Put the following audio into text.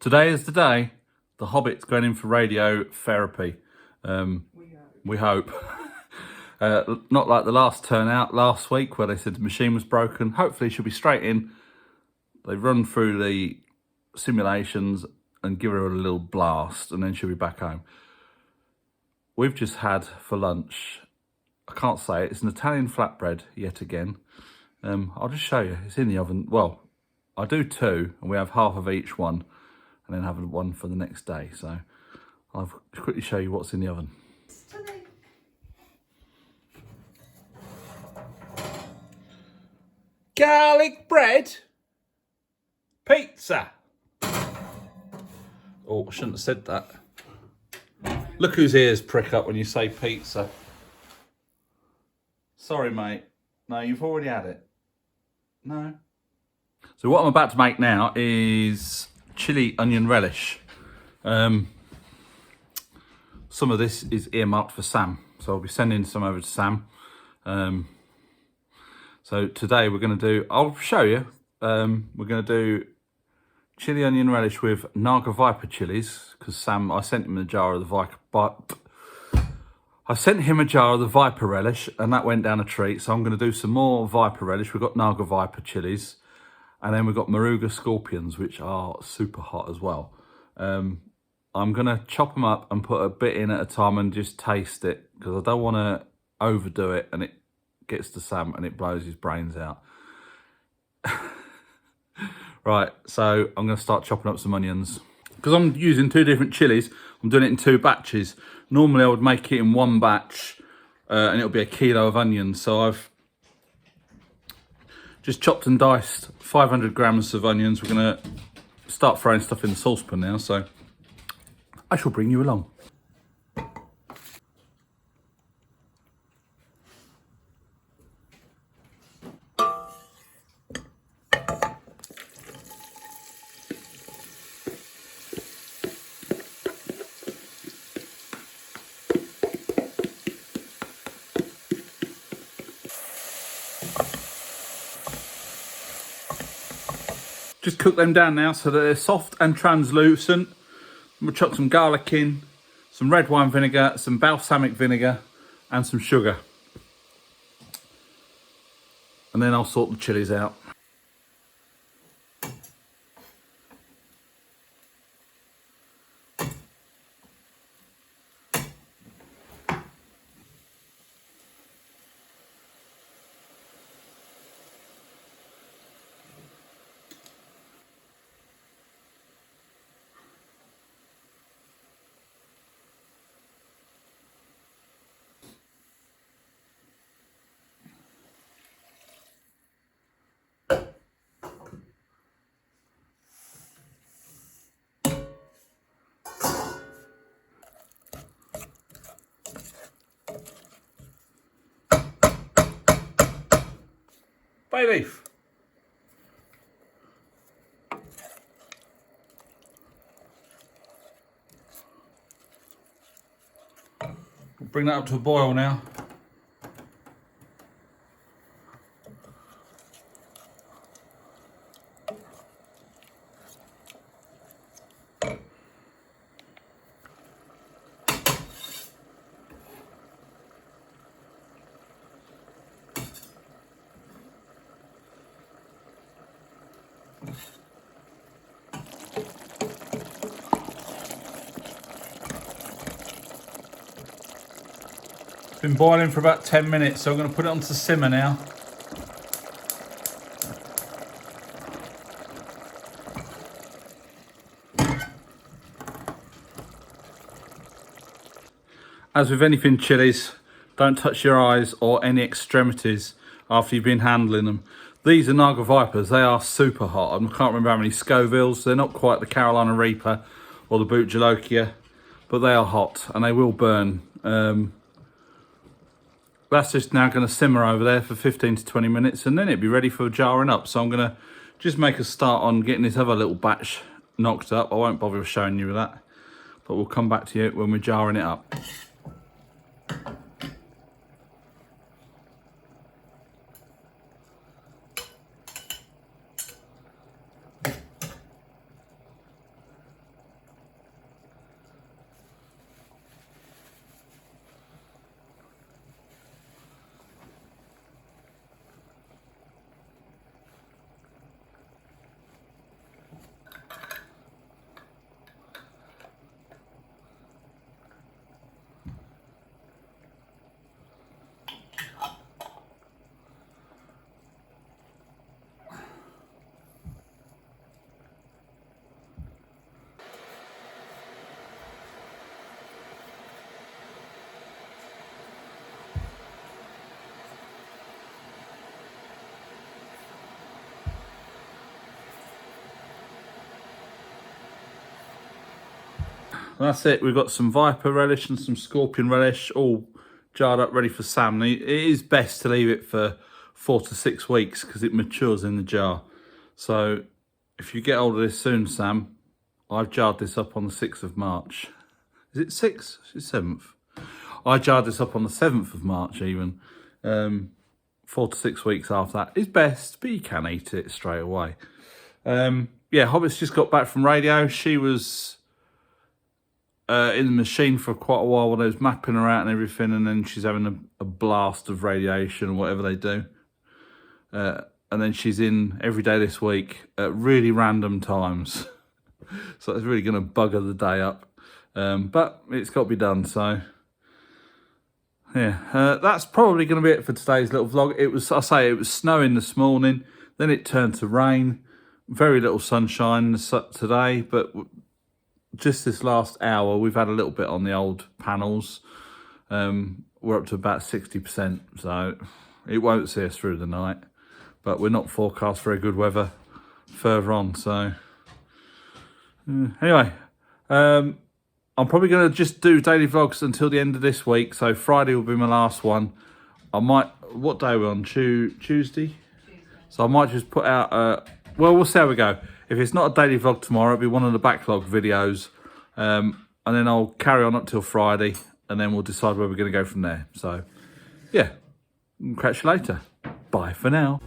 Today is the day the Hobbit's going in for radiotherapy. We hope. Not like the last turnout last week where they said the machine was broken. Hopefully she'll be straight in. They run through the simulations and give her a little blast and then she'll be back home. We've just had for lunch, I can't say it, it's an Italian flatbread yet again. I'll just show you, it's in the oven. Well, I do two and we have half of each one and then have one for the next day. So I'll quickly show you what's in the oven. Garlic bread, pizza. Oh, I shouldn't have said that. Look whose ears prick up when you say pizza. Sorry, mate. No, you've already had it. No. So what I'm about to make now is chili onion relish. Some of this is earmarked for Sam, so I'll be sending some over to Sam. So today we're going to do, I'll show you, we're going to do chili onion relish with Naga Viper chilies, because Sam, I sent him a jar of the Viper relish and that went down a treat. So I'm going to do some more Viper relish. We've got Naga Viper chilies and then we've got Moruga scorpions, which are super hot as well. I'm going to chop them up and put a bit in at a time and just taste it because I don't want to overdo it and it gets to Sam and it blows his brains out. Right, so I'm going to start chopping up some onions. Because I'm using two different chilies, I'm doing it in two batches. Normally I would make it in one batch and it'll be a kilo of onions. So I've just chopped and diced 500 grams of onions. We're going to start throwing stuff in the saucepan now, so I shall bring you along. Just cook them down now so that they're soft and translucent. We'll chuck some garlic in, some red wine vinegar, some balsamic vinegar and some sugar. And then I'll sort the chilies out. Bay leaf. We'll bring that up to a boil now. It's been boiling for about 10 minutes, so I'm going to put it onto simmer now. As with anything chilies, don't touch your eyes or any extremities after you've been handling them. These are Naga Vipers, they are super hot. I can't remember how many Scovilles, they're not quite the Carolina Reaper or the Boot Jalokia, but they are hot and they will burn. That's just now going to simmer over there for 15 to 20 minutes and then it'll be ready for jarring up. So I'm going to just make a start on getting this other little batch knocked up. I won't bother showing you that, but we'll come back to you when we're jarring it up. that's it. We've got some viper relish and some scorpion relish all jarred up ready for Sam. It is best to leave it for 4 to 6 weeks because it matures in the jar. So if you get hold of this soon, Sam, I've jarred this up on the 6th of March. Is it 6th? It's 7th. I jarred this up on the 7th of March even. 4 to 6 weeks after that is best, but you can eat it straight away. Yeah, Hobbit's just got back from radio. She was in the machine for quite a while when I was mapping her out and everything, and then she's having a blast of radiation or whatever they do. And then she's in every day this week at really random times. So it's really going to bugger the day up. But it's got to be done, so... Yeah, that's probably going to be it for today's little vlog. It was snowing this morning, then it turned to rain. Very little sunshine today, but just this last hour, we've had a little bit on the old panels. We're up to about 60%, so it won't see us through the night. But we're not forecast very good weather further on, so... Anyway, I'm probably going to just do daily vlogs until the end of this week. So Friday will be my last one. I might... What day are we on? Tuesday? So I might just put out... well, we'll see how we go. If it's not a daily vlog tomorrow, it'll be one of the backlog videos. And then I'll carry on up till Friday. And then we'll decide where we're going to go from there. So, yeah. Catch you later. Bye for now.